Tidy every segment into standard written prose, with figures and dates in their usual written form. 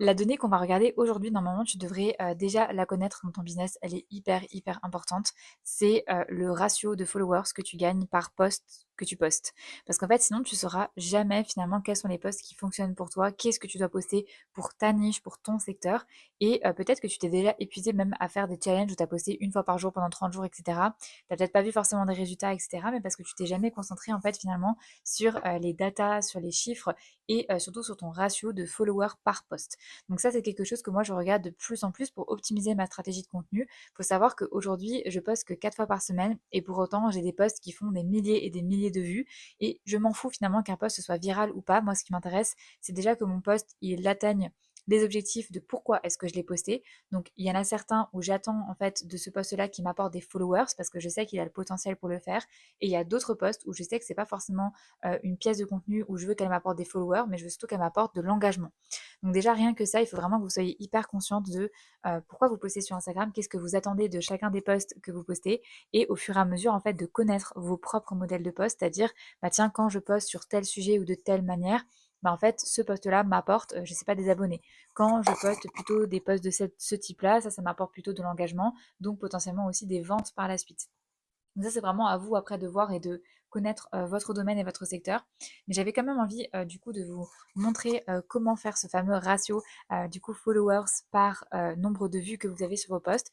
La donnée qu'on va regarder aujourd'hui, normalement, tu devrais déjà la connaître dans ton business. Elle est hyper importante. C'est le ratio de followers que tu gagnes par post que tu postes. Parce qu'en fait, sinon, tu sauras jamais finalement quels sont les posts qui fonctionnent pour toi, qu'est-ce que tu dois poster pour ta niche, pour ton secteur. Et peut-être que tu t'es déjà épuisé même à faire des challenges où tu as posté une fois par jour pendant 30 jours, etc. Tu n'as peut-être pas vu forcément des résultats, etc. Mais parce que tu t'es jamais concentré en fait finalement sur les datas, sur les chiffres et surtout sur ton ratio de followers par post. Donc ça, c'est quelque chose que moi, je regarde de plus en plus pour optimiser ma stratégie de contenu. Il faut savoir qu'aujourd'hui, je poste que 4 fois par semaine et pour autant, j'ai des posts qui font des milliers et des milliers de vues et je m'en fous finalement qu'un post soit viral ou pas. Moi, ce qui m'intéresse, c'est déjà que mon post, il atteigne les objectifs de pourquoi est-ce que je l'ai posté. Donc il y en a certains où j'attends en fait de ce post-là qui m'apporte des followers parce que je sais qu'il a le potentiel pour le faire. Et il y a d'autres posts où je sais que c'est pas forcément une pièce de contenu où je veux qu'elle m'apporte des followers, mais je veux surtout qu'elle m'apporte de l'engagement. Donc déjà, rien que ça, il faut vraiment que vous soyez hyper consciente de pourquoi vous postez sur Instagram, qu'est-ce que vous attendez de chacun des posts que vous postez, et au fur et à mesure, en fait, de connaître vos propres modèles de posts, c'est-à-dire, bah tiens, quand je poste sur tel sujet ou de telle manière, bah en fait, ce post-là m'apporte, je sais pas, des abonnés. Quand je poste plutôt des posts de ce type-là, ça m'apporte plutôt de l'engagement, donc potentiellement aussi des ventes par la suite. Donc ça, c'est vraiment à vous après de voir et de connaître votre domaine et votre secteur. Mais j'avais quand même envie du coup de vous montrer comment faire ce fameux ratio du coup followers par nombre de vues que vous avez sur vos posts.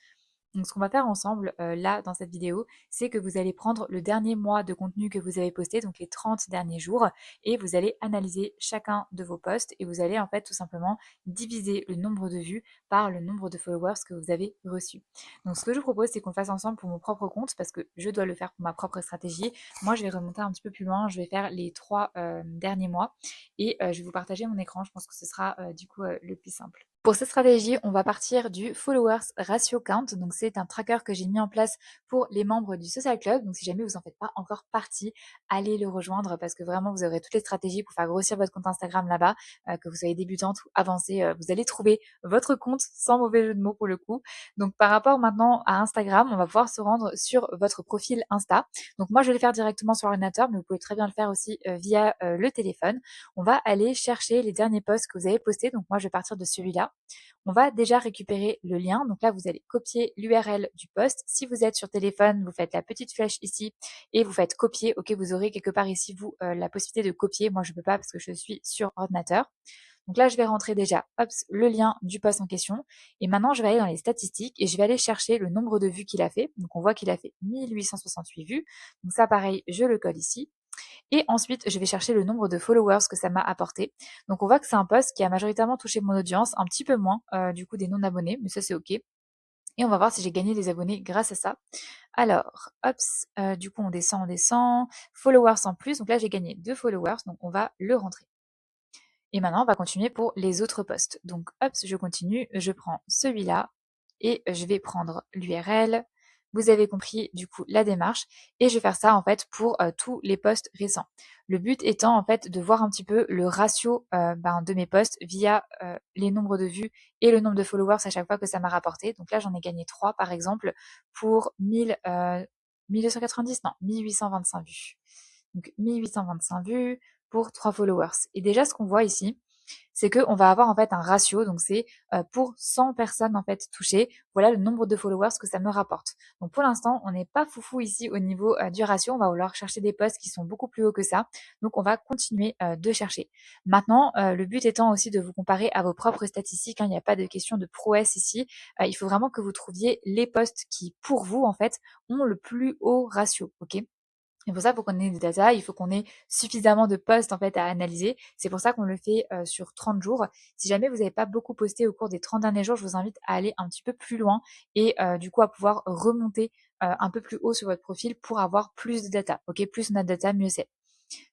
Donc ce qu'on va faire ensemble là dans cette vidéo, c'est que vous allez prendre le dernier mois de contenu que vous avez posté, donc les 30 derniers jours, et vous allez analyser chacun de vos posts et vous allez en fait tout simplement diviser le nombre de vues par le nombre de followers que vous avez reçus. Donc ce que je vous propose, c'est qu'on fasse ensemble pour mon propre compte, parce que je dois le faire pour ma propre stratégie. Moi, je vais remonter un petit peu plus loin, je vais faire les 3 derniers mois et je vais vous partager mon écran. Je pense que ce sera du coup le plus simple. Pour cette stratégie, on va partir du Followers Ratio Count. Donc, c'est un tracker que j'ai mis en place pour les membres du Social Club. Donc, si jamais vous n'en faites pas encore partie, allez le rejoindre parce que vraiment, vous aurez toutes les stratégies pour faire grossir votre compte Instagram là-bas, que vous soyez débutante ou avancée. Vous allez trouver votre compte sans mauvais jeu de mots pour le coup. Donc, par rapport maintenant à Instagram, on va pouvoir se rendre sur votre profil Insta. Donc, moi, je vais le faire directement sur l'ordinateur, mais vous pouvez très bien le faire aussi via le téléphone. On va aller chercher les derniers posts que vous avez postés. Donc, moi, je vais partir de celui-là. On va déjà récupérer le lien. Donc là, vous allez copier l'URL du post. Si vous êtes sur téléphone, vous faites la petite flèche ici et vous faites copier. Ok, vous aurez quelque part ici, vous, la possibilité de copier. Moi, je ne peux pas parce que je suis sur ordinateur. Donc là, je vais rentrer déjà hop, le lien du post en question. Et maintenant, je vais aller dans les statistiques et je vais aller chercher le nombre de vues qu'il a fait. Donc on voit qu'il a fait 1868 vues. Donc ça, pareil, je le colle ici. Et ensuite, je vais chercher le nombre de followers que ça m'a apporté. Donc on voit que c'est un post qui a majoritairement touché mon audience, un petit peu moins du coup des non-abonnés, mais ça c'est ok. Et on va voir si j'ai gagné des abonnés grâce à ça. Alors, hop, du coup on descend. Followers en plus, donc là j'ai gagné 2 followers, donc on va le rentrer. Et maintenant on va continuer pour les autres posts. Donc hop, je continue, je prends celui-là et je vais prendre l'URL. Vous avez compris du coup la démarche et je vais faire ça en fait pour tous les posts récents. Le but étant en fait de voir un petit peu le ratio de mes posts via les nombres de vues et le nombre de followers à chaque fois que ça m'a rapporté. Donc là j'en ai gagné 3 par exemple pour 1290, non, 1825 vues. Donc 1825 vues pour 3 followers. Et déjà ce qu'on voit ici, c'est qu'on va avoir en fait un ratio, donc c'est pour 100 personnes en fait touchées, voilà le nombre de followers que ça me rapporte. Donc pour l'instant, on n'est pas foufou ici au niveau du ratio, on va vouloir chercher des posts qui sont beaucoup plus hauts que ça, donc on va continuer de chercher. Maintenant, le but étant aussi de vous comparer à vos propres statistiques, hein, il n'y a pas de question de prouesse ici, il faut vraiment que vous trouviez les posts qui, pour vous en fait, ont le plus haut ratio, ok? Et pour ça, il faut qu'on ait des data, il faut qu'on ait suffisamment de posts en fait à analyser. C'est pour ça qu'on le fait sur 30 jours. Si jamais vous n'avez pas beaucoup posté au cours des 30 derniers jours, je vous invite à aller un petit peu plus loin et du coup à pouvoir remonter un peu plus haut sur votre profil pour avoir plus de data. Ok, plus on a de data, mieux c'est.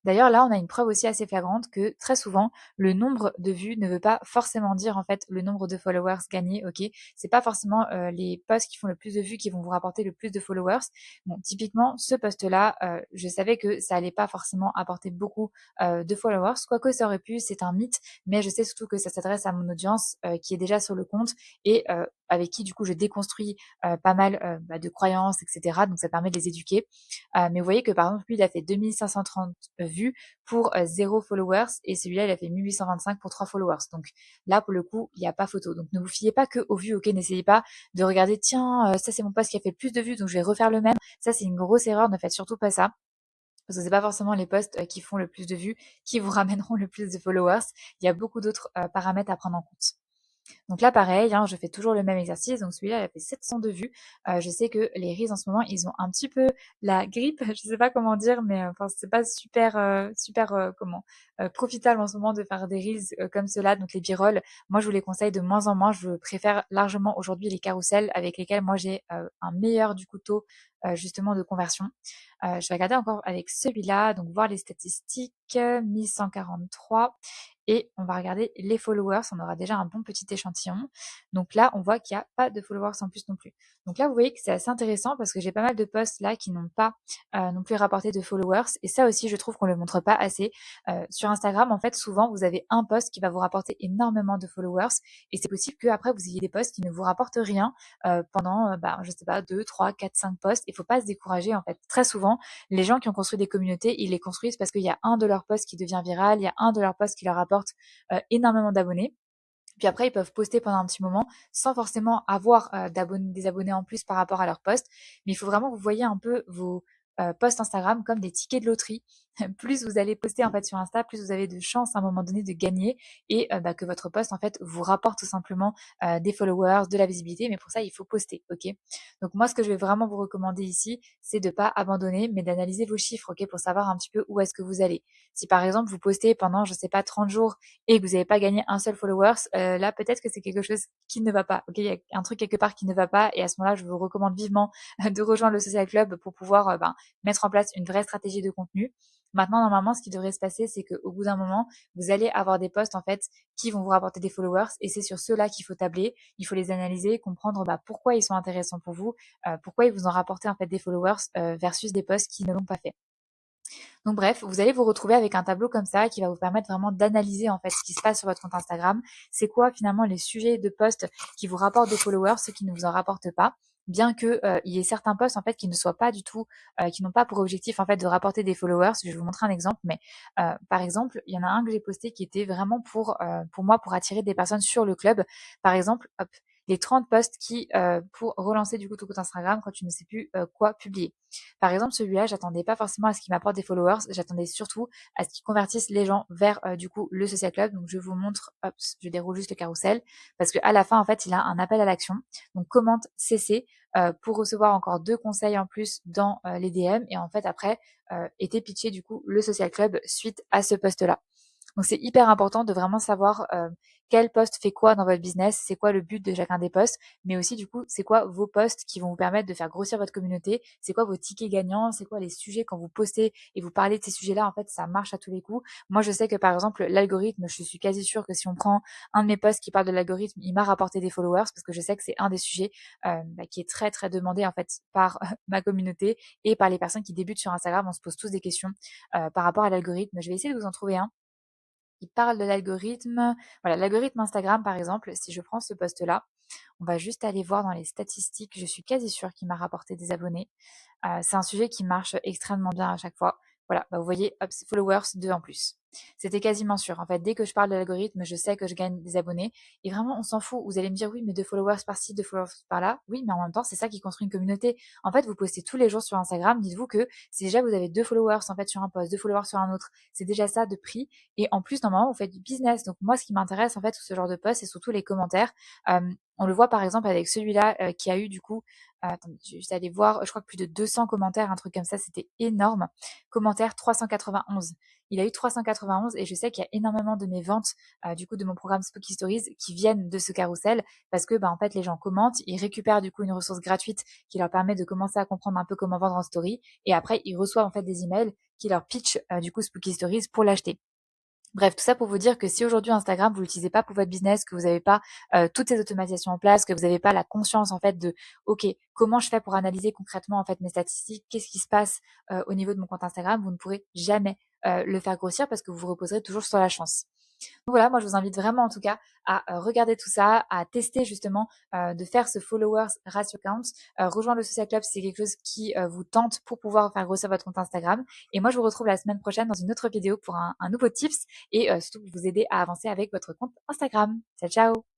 D'ailleurs, là, on a une preuve aussi assez flagrante que très souvent, le nombre de vues ne veut pas forcément dire en fait le nombre de followers gagnés. Ok, c'est pas forcément les posts qui font le plus de vues qui vont vous rapporter le plus de followers. Bon, typiquement, ce post-là, je savais que ça allait pas forcément apporter beaucoup de followers, quoique ça aurait pu, c'est un mythe, mais je sais surtout que ça s'adresse à mon audience qui est déjà sur le compte et avec qui du coup je déconstruis pas mal de croyances, etc. Donc ça permet de les éduquer. Mais vous voyez que par exemple, lui, il a fait 2530 posts vus pour 0 followers et celui-là, il a fait 1825 pour 3 followers. Donc là, pour le coup, il n'y a pas photo. Donc ne vous fiez pas que aux vues, ok? N'essayez pas de regarder, tiens, ça c'est mon post qui a fait le plus de vues, donc je vais refaire le même. Ça, c'est une grosse erreur, ne faites surtout pas ça. Parce que c'est pas forcément les posts qui font le plus de vues qui vous ramèneront le plus de followers. Il y a beaucoup d'autres paramètres à prendre en compte. Donc là, pareil, hein, je fais toujours le même exercice. Donc celui-là, il a fait 702 vues. Je sais que les Reels en ce moment, ils ont un petit peu la grippe. Je sais pas comment dire, mais enfin, c'est pas super, profitable en ce moment de faire des Reels comme cela. Donc les b-rolls, moi, je vous les conseille de moins en moins. Je préfère largement aujourd'hui les carousels avec lesquels moi j'ai un meilleur du coup taux justement de conversion. Je vais regarder encore avec celui-là, donc voir les statistiques, 1143. Et on va regarder les followers, on aura déjà un bon petit échantillon. Donc là, on voit qu'il n'y a pas de followers en plus non plus. Donc là, vous voyez que c'est assez intéressant parce que j'ai pas mal de posts là qui n'ont pas non plus rapporté de followers. Et ça aussi, je trouve qu'on ne le montre pas assez. Sur Instagram, en fait, souvent, vous avez un post qui va vous rapporter énormément de followers. Et c'est possible qu'après, vous ayez des posts qui ne vous rapportent rien pendant, je sais pas, 2, 3, 4, 5 posts. Il faut pas se décourager, en fait. Très souvent, les gens qui ont construit des communautés, ils les construisent parce qu'il y a un de leurs posts qui devient viral, il y a un de leurs posts qui leur apporte énormément d'abonnés. Puis après, ils peuvent poster pendant un petit moment sans forcément avoir des abonnés en plus par rapport à leur post. Mais il faut vraiment que vous voyez un peu vos posts Instagram comme des tickets de loterie. Plus vous allez poster en fait sur Insta, plus vous avez de chances à un moment donné de gagner et que votre post en fait vous rapporte tout simplement des followers, de la visibilité. Mais pour ça, il faut poster, ok? Donc moi, ce que je vais vraiment vous recommander ici, c'est de pas abandonner, mais d'analyser vos chiffres, ok, pour savoir un petit peu où est-ce que vous allez. Si par exemple vous postez pendant, je sais pas, 30 jours et que vous n'avez pas gagné un seul follower, là peut-être que c'est quelque chose qui ne va pas. Ok, il y a un truc quelque part qui ne va pas et à ce moment-là, je vous recommande vivement de rejoindre le social club pour pouvoir mettre en place une vraie stratégie de contenu. Maintenant, normalement, ce qui devrait se passer, c'est qu'au bout d'un moment, vous allez avoir des posts en fait qui vont vous rapporter des followers et c'est sur ceux-là qu'il faut tabler. Il faut les analyser, comprendre pourquoi ils sont intéressants pour vous, pourquoi ils vous ont rapporté en fait des followers versus des posts qui ne l'ont pas fait. Donc bref, vous allez vous retrouver avec un tableau comme ça qui va vous permettre vraiment d'analyser en fait ce qui se passe sur votre compte Instagram. C'est quoi finalement les sujets de posts qui vous rapportent des followers, ceux qui ne vous en rapportent pas. Bien que il y ait certains posts en fait qui ne soient pas du tout, qui n'ont pas pour objectif en fait de rapporter des followers. Je vais vous montrer un exemple, mais par exemple, il y en a un que j'ai posté qui était vraiment pour moi pour attirer des personnes sur le club. Par exemple, hop, les 30 posts qui pour relancer du coup ton compte Instagram quand tu ne sais plus quoi publier. Par exemple, celui-là, j'attendais pas forcément à ce qu'il m'apporte des followers, j'attendais surtout à ce qu'il convertisse les gens vers du coup le social club. Donc je vous montre, hop, je déroule juste le carrousel parce que à la fin en fait, il a un appel à l'action. Donc commente CC pour recevoir encore 2 conseils en plus dans les DM et en fait après était pitché du coup le social club suite à ce post-là. Donc c'est hyper important de vraiment savoir quel poste fait quoi dans votre business, c'est quoi le but de chacun des posts, mais aussi du coup c'est quoi vos posts qui vont vous permettre de faire grossir votre communauté, c'est quoi vos tickets gagnants, c'est quoi les sujets quand vous postez et vous parlez de ces sujets-là, en fait ça marche à tous les coups. Moi je sais que par exemple l'algorithme, je suis quasi sûre que si on prend un de mes posts qui parle de l'algorithme, il m'a rapporté des followers parce que je sais que c'est un des sujets qui est très très demandé en fait par ma communauté et par les personnes qui débutent sur Instagram. On se pose tous des questions par rapport à l'algorithme. Je vais essayer de vous en trouver un qui parle de l'algorithme. Voilà, l'algorithme Instagram, par exemple, si je prends ce post-là, on va juste aller voir dans les statistiques. Je suis quasi sûre qu'il m'a rapporté des abonnés. C'est un sujet qui marche extrêmement bien à chaque fois. Voilà, vous voyez, hop, followers 2 en plus. C'était quasiment sûr. En fait, dès que je parle de l'algorithme, je sais que je gagne des abonnés. Et vraiment, on s'en fout. Vous allez me dire, oui, mais 2 followers par-ci, 2 followers par-là. Oui, mais en même temps, c'est ça qui construit une communauté. En fait, vous postez tous les jours sur Instagram. Dites-vous que si déjà vous avez 2 followers en fait sur un post, 2 followers sur un autre, c'est déjà ça de prix. Et en plus, normalement, vous faites du business. Donc moi, ce qui m'intéresse en fait, ce genre de post, c'est surtout les commentaires. On le voit par exemple avec celui-là qui a eu du coup, attendez, je vais juste aller voir, je crois que plus de 200 commentaires, un truc comme ça, c'était énorme. Commentaires 391. Il a eu 391 et je sais qu'il y a énormément de mes ventes du coup de mon programme Spooky Stories qui viennent de ce carrousel parce que en fait les gens commentent, ils récupèrent du coup une ressource gratuite qui leur permet de commencer à comprendre un peu comment vendre en story et après ils reçoivent en fait des emails qui leur pitch du coup Spooky Stories pour l'acheter. Bref, tout ça pour vous dire que si aujourd'hui Instagram, vous l'utilisez pas pour votre business, que vous n'avez pas toutes ces automatisations en place, que vous n'avez pas la conscience en fait de OK, comment je fais pour analyser concrètement en fait mes statistiques, qu'est-ce qui se passe au niveau de mon compte Instagram, vous ne pourrez jamais le faire grossir parce que vous vous reposerez toujours sur la chance. Donc voilà, moi je vous invite vraiment en tout cas à regarder tout ça, à tester justement de faire ce followers ratio count. Rejoindre le social club, si c'est quelque chose qui vous tente pour pouvoir faire grossir votre compte Instagram. Et moi je vous retrouve la semaine prochaine dans une autre vidéo pour un nouveau tips et surtout pour vous aider à avancer avec votre compte Instagram. Ciao ciao.